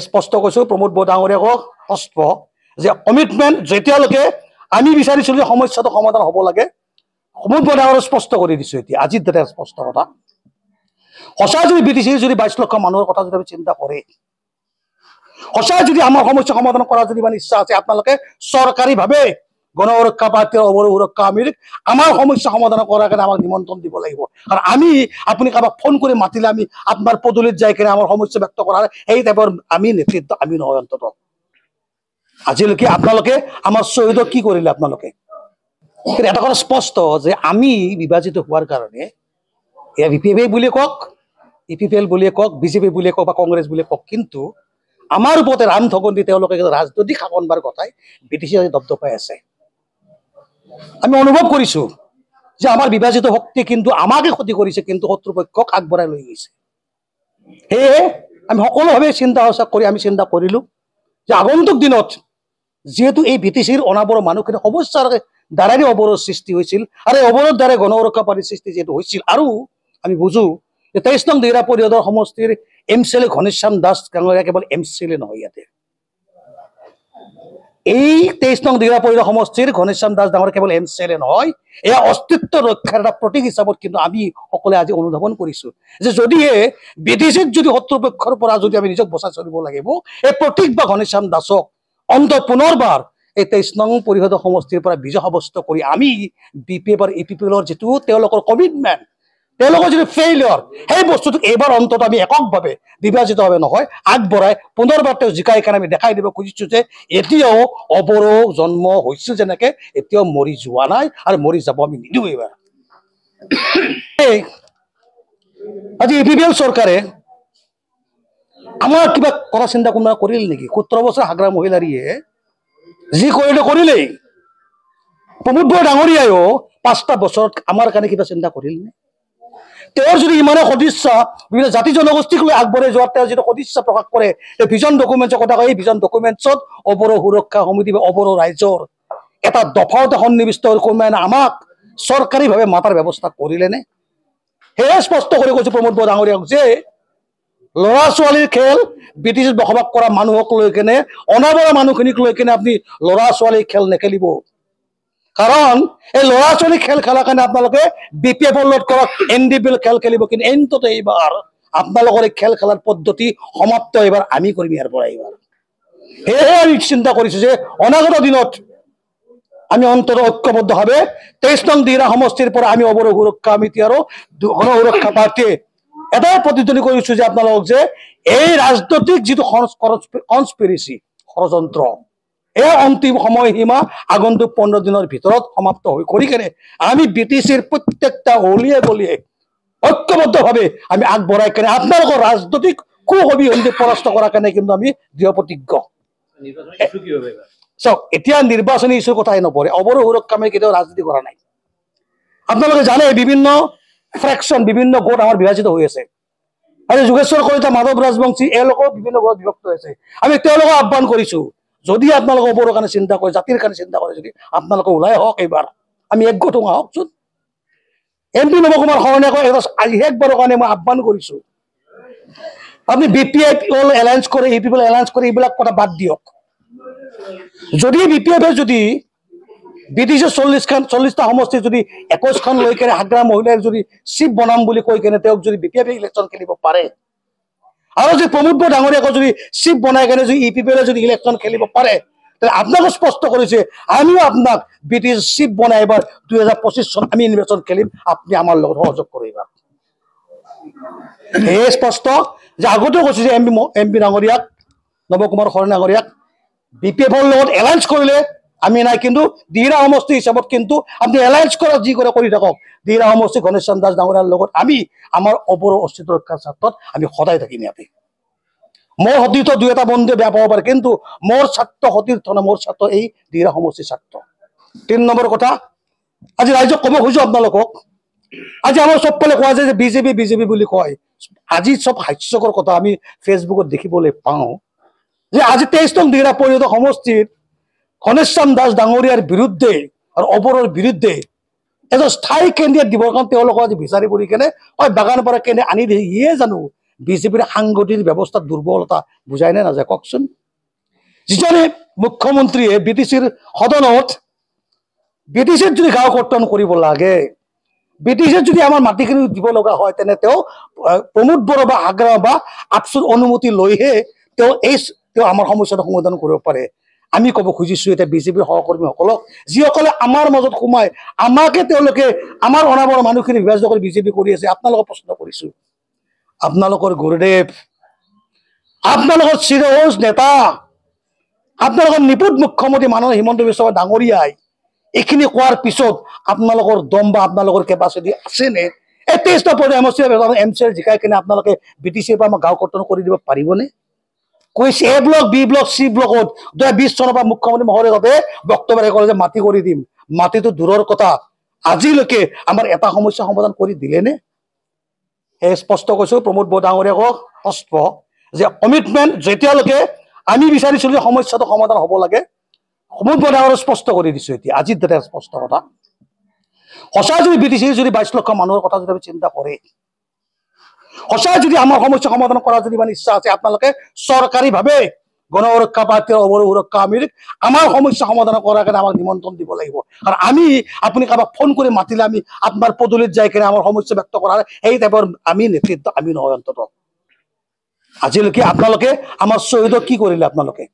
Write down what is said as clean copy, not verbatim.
স্পষ্ট কৈছোঁ প্ৰমোদ বড়ো ডাঙৰীয়াক স্পষ্ট যে কমিটমেণ্ট যেতিয়ালৈকে আমি বিচাৰিছিলোঁ যে সমস্যাটো সমাধান হ'ব লাগে প্ৰমোদ বড়ো ডাঙৰীয়াক স্পষ্ট কৰি দিছোঁ এতিয়া আজিৰ ডেটে স্পষ্ট কথা সঁচা যদি BTC যদি 22 লক্ষ মানুহৰ কথা যদি চিন্তা কৰে সঁচা যদি আমাৰ সমস্যা সমাধান কৰাৰ যদি ইমান ইচ্ছা আছে আপোনালোকে চৰকাৰীভাৱে গণ সুৰক্ষা পাৰ্টি অৱৰো সুৰক্ষা আমিক আমাৰ সমস্যা সমাধান কৰাৰ কাৰণে আমাক নিমন্ত্ৰণ দিব লাগিব কাৰণ আমি আপুনি কাৰোবাক ফোন কৰি মাতিলে আমি আপোনাৰ পদূলিত যাই কিনে আমাৰ সমস্যা ব্যক্ত কৰাৰ এই টাইপৰ আমি নেতৃত্ব আমি নহয় অন্তত আজিলৈকে আপোনালোকে আমাৰ শ্বহীদক কি কৰিলে আপোনালোকে এটা কথা স্পষ্ট যে আমি বিভাজিত হোৱাৰ কাৰণে এয়া VPF বুলিয়ে কওক EPPL বুলিয়ে কওক BJP বুলিয়ে কওক বা কংগ্ৰেছ বুলিয়ে কওক কিন্তু আমাৰ ওপৰতে ৰাম ঠগন দি তেওঁলোকে ৰাজনৈতিক শাসনভাৰ গতাই BTC দপদপাই আছে আমি অনুভৱ কৰিছোঁ যে আমাৰ বিভাজিত শক্তি কিন্তু আমাকে ক্ষতি কৰিছে কিন্তু শত্ৰুপক্ষক আগবঢ়াই লৈ গৈছে সেয়ে আমি সকলোভাৱে চিন্তা কৰি আমি চিন্তা কৰিলোঁ যে আগন্তুক দিনত যেহেতু এই BTCৰ অনাবৰৰ মানুহখিনি সমস্যাৰ দ্বাৰাই অৱৰোধ সৃষ্টি হৈছিল আৰু এই অৱৰোধ দ্বাৰাই গণ সুৰক্ষা পাৰ্টিৰ সৃষ্টি যেহেতু হৈছিল আৰু আমি বুজোঁ যে 23 নং দিৰা পৰিষদৰ সমষ্টিৰ MCLA ঘনশ্যাম দাস ডাঙৰীয়া কেৱল MCLA নহয় ইয়াতে এই 23 নং দিৰা পৰিষদ সমষ্টিৰ ঘনশ্যাম দাস ডাঙৰীয়া কেৱল MCLA নহয় এয়া অস্তিত্ব ৰক্ষাৰ এটা প্ৰতীক হিচাপত কিন্তু আমি সকলোৱে আজি অনুধাৱন কৰিছোঁ যে যদিহে BTCত যদি শত্ৰুপক্ষৰ পৰা যদি আমি নিজক বচাই চলিব লাগিব এই প্ৰতীক বা ঘনশ্যাম দাসক অন্ত পুনৰবাৰ এই 23 নং পৰিষদ সমষ্টিৰ পৰা বিজয় সাব্যস্ত কৰি আমি BPF আৰু EPPLৰ যিটো তেওঁলোকৰ কমিটমেণ্ট তেওঁলোকৰ যিটো ফেইলিয়ৰ সেই বস্তুটোক এইবাৰ অন্তত আমি এককভাৱে বিভাজিতভাৱে নহয় আগবঢ়াই পুনৰবাৰ তেওঁ জিকাই কাৰণে আমি দেখাই দিব খুজিছোঁ যে এতিয়াও অৱৰো জন্ম হৈছিল যেনেকে এতিয়াও মৰি যোৱা নাই আৰু মৰি যাব আমি নিদিওঁ এইবাৰ আজি EPPL চৰকাৰে আমাৰ কিবা কথা চিন্তা কোনোবা কৰিল নেকি 17 বছৰ হাগৰা মহিলাৰীয়ে যি কৰিলে কৰিলেই প্ৰমোদ বড়ো ডাঙৰীয়ায়ো 5টা বছৰত আমাৰ কাৰণে কিবা চিন্তা কৰিল নে তেওঁৰ যদি ইমানে সদিচ্ছা বিভিন্ন জাতি জনগোষ্ঠীক লৈ আগবঢ়াই যোৱাৰ তেওঁ যিটো সদিচ্ছা প্ৰকাশ কৰে এই ভিজন ডকুমেণ্টছৰ কথা কয় এই ভিজন ডকুমেণ্টছত অৱৰো সুৰক্ষা সমিতি বা অৱৰো ৰাইজৰ এটা দফাওতে সন্নিৱিষ্ট কোনোবাই আমাক চৰকাৰীভাৱে মাতাৰ ব্যৱস্থা কৰিলে নে সেয়ে স্পষ্ট কৰি কৈছোঁ প্ৰমোদ বড়ো ডাঙৰীয়াক যে ল'ৰা ছোৱালীৰ খেল BTCত বসবাস কৰা মানুহক লৈ কেনে অনাবৰা মানুহখিনিক লৈ কেনে আপুনি ল'ৰা ছোৱালীৰ খেল নেখেলিব কাৰণ এই ল'ৰা ছোৱালী খেল খেলাৰ কাৰণে আপোনালোকে BPFৰ লগত কৰক NDPL খেল খেলিব কিন্তু এন্ততে এইবাৰ আপোনালোকৰ এই খেল খেলাৰ পদ্ধতি সমাপ্ত এইবাৰ আমি কৰিম ইয়াৰ পৰা এইবাৰ সেয়েহে আমি চিন্তা কৰিছোঁ যে অনাগত দিনত আমি অন্তত ঐক্যবদ্ধভাৱে 23 নং দিৰা সমষ্টিৰ পৰা আমি অৱৰো সুৰক্ষা সমিতি আৰু গণ সুৰক্ষা পাৰ্টিয়ে এটাই প্ৰতিধ্বনি কৰিছোঁ যে আপোনালোকক যে এই ৰাজনৈতিক যিটো কনস্পিৰেচি ষড়যন্ত্ৰ এই অন্তিম সময়সীমা আগন্তুক 15 দিনৰ ভিতৰত সমাপ্ত হৈ কৰি কেনে আমি BTCৰ প্ৰত্যেকটা অলিয়ে গলিয়ে ঐক্যবদ্ধভাৱে আমি আগবঢ়াই কেনে আপোনালোকৰ ৰাজনৈতিক কুসংস্কৃতি পৰাস্ত কৰাৰ কাৰণে কিন্তু আমি দৃঢ় প্ৰতিজ্ঞ চাওক এতিয়া নিৰ্বাচনী ইছ্যুৰ কথাই নপৰে অৱৰো সুৰক্ষা আমি কেতিয়াও ৰাজনীতি কৰা নাই আপোনালোকে জানে বিভিন্ন ফ্ৰেকশ্যন বিভিন্ন গোট আমাৰ বিভাজিত হৈ আছে আৰু যোগেশ্বৰ কলিতা মাধৱ ৰাজবংশী এওঁলোকৰ বিভিন্ন গোট বিভক্ত হৈছে আমি তেওঁলোকক আহ্বান কৰিছোঁ যদি আপোনালোকে অৱৰো কাৰণে চিন্তা কৰে জাতিৰ কাৰণে চিন্তা কৰে যদি আপোনালোকে ওলাই আহক এইবাৰ আমি একগোট হওকচোন MP নৱ কুমাৰ শৰণীয়াক আজি শেষবাৰৰ কাৰণে মই আহ্বান কৰিছোঁ আপুনি BPFL এলায়েন্স কৰে EPPL এলায়েন্স কৰে এইবিলাক কথা বাদ দিয়ক যদি BPF যদি BTC 40টা সমষ্টি যদি 21খন লৈ কেনে হাগৰা মহিলাৰ যদি চিফ বনাম বুলি কৈ কেনে তেওঁক যদি BPF ইলেকশ্যন খেলিব পাৰে আৰু যদি প্ৰমোদ বড়ো ডাঙৰীয়াক যদি চিফ বনাই কেনে যদি EPPL যদি ইলেকশ্যন খেলিব পাৰে তাহলে আপোনাকো স্পষ্ট কৰিছে আমিও আপোনাক BTC চিফ বনাই এবাৰ 2025 চন আমি নিৰ্বাচন খেলিম আপুনি আমাৰ লগত সহযোগ কৰিবা এই স্পষ্ট যে আগতেও কৈছোঁ যে MP ডাঙৰীয়াক নৱ কুমাৰ শৰণীয়া ডাঙৰীয়াক BPFৰ লগত এলায়েন্স কৰিলে আমি নাই কিন্তু দিৰা সমষ্টি হিচাপত কিন্তু আপুনি এলায়েন্স কৰা যি কৰে কৰি থাকক দিৰা সমষ্টি ঘনশ্যাম দাস ডাঙৰীয়াৰ লগত আমি আমাৰ অৱৰো অস্তিত্ব ৰক্ষাৰ স্বাৰ্থত আমি সদায় থাকিম ইয়াতে মোৰ সতীৰ্থ দুই এটা বন্ধুৱে বেয়া পাব পাৰে কিন্তু মোৰ স্বাৰ্থ সতীৰ্থ নহয় মোৰ স্বাৰ্থ এই দিৰা সমষ্টিৰ স্বাৰ্থ 3 নম্বৰ কথা আজি ৰাইজক ক'ব খুজিছোঁ আপোনালোকক আজি আমাৰ চবফালে কোৱা যায় যে BJP বুলি কয় আজি চব হাস্যকৰ কথা আমি ফেচবুকত দেখিবলৈ পাওঁ যে আজি 23 নং দিৰা পৰিষদ সমষ্টিৰ ঘনশ্যাম দাস ডাঙৰীয়াৰ বিৰুদ্ধে আৰু অৱৰৰ বিৰুদ্ধে এজন স্থায়ী কেন্দ্ৰীয় দিবৰ কাৰণে তেওঁলোকক আজি বিচাৰি পৰি কেনে বাগান পৰা কেনে আনি দিয়ে ইয়ে জানো বিজেপিৰ সাংগঠনিক ব্যৱস্থাত দুৰ্বলতা বুজাই নে নাযায় কওকচোন। যিজনে মুখ্যমন্ত্ৰীয়ে বিটিচিৰ সদনত বিটিচিত যদি গাঁও কৰ্তন কৰিব লাগে, বিটিচিত যদি আমাৰ মাটিখিনি দিব লগা হয়, তেনে তেওঁ প্ৰমোদ বড়ো বা আগ্ৰা বা আপচুৰ অনুমতি লৈহে তেওঁ আমাৰ সমস্যাটো সমাধান কৰিব পাৰে। আমি ক'ব খুজিছো এতিয়া বিজেপিৰ সহকৰ্মীসকলক, যিসকলে আমাৰ মাজত সোমাই আমাকে তেওঁলোকে আমাৰ অনাবৰ মানুহখিনি বিভাজিত কৰি বিজেপি কৰি আছে, আপোনালোকক প্ৰশ্ন কৰিছো, আপোনালোকৰ গুৰুদেৱ, আপোনালোকৰ চিৰসেউজ নেতা, আপোনালোকৰ নিপুত মুখ্যমন্ত্ৰী মাননীয় হিমন্ত বিশ্ব শৰ্মা ডাঙৰীয়াই এইখিনি কোৱাৰ পিছত আপোনালোকৰ দম বা আপোনালোকৰ কেপাচিটি আছেনে? এই 23টা পৰ্যায়ৰ এমচিএল জিকাই কিনে আপোনালোকে বিটিচিৰ পৰা আমাৰ গাঁও কৰ্তন কৰি দিব পাৰিবনে? কৈছে এ ব্লক, বি ব্লক, চি ব্লকত 2020 চনৰ পৰা মুখ্যমন্ত্ৰী মহোদয়তে বক্তব্য কৰে যে মাটি কৰি দিম। মাটিটো দূৰৰ কথা, আজিলৈকে আমাৰ এটা সমস্যা সমাধান কৰি দিলেনে? এই স্পষ্ট কৈছো প্ৰমোদ বড়ো ডাঙৰীয়াক স্পষ্ট যে কমিটমেণ্ট যেতিয়ালৈকে আমি বিচাৰিছিলো যে সমস্যাটো সমাধান হ'ব লাগে, প্ৰমোদ বড়ো ডাঙৰীয়াক স্পষ্ট কৰি দিছো এতিয়া আজিৰ দৰে স্পষ্ট কথা। সঁচাই যদি বিটিচিৰ যদি 22 লক্ষ মানুহৰ কথা যদি আমি চিন্তা কৰে, সঁচাই যদি আমাৰ সমস্যা সমাধান কৰাৰ যদি ইমান ইচ্ছা আছে, আপোনালোকে চৰকাৰীভাৱে গণ সুৰক্ষা পাৰ্টীৰ অৱৰো সুৰক্ষা আমিৰ আমাৰ সমস্যা সমাধান কৰাৰ কাৰণে আমাক নিমন্ত্ৰণ দিব লাগিব। কাৰণ আমি আপুনি কাৰোবাক ফোন কৰি মাতিলে আমি আপোনাৰ পদূলিত যাই কিনে আমাৰ সমস্যা ব্যক্ত কৰাৰ সেই টাইপৰ আমি নেতৃত্ব আমি নহয়। অন্ততঃ আজিলৈকে আপোনালোকে আমাৰ শ্বহীদক কি কৰিলে? আপোনালোকে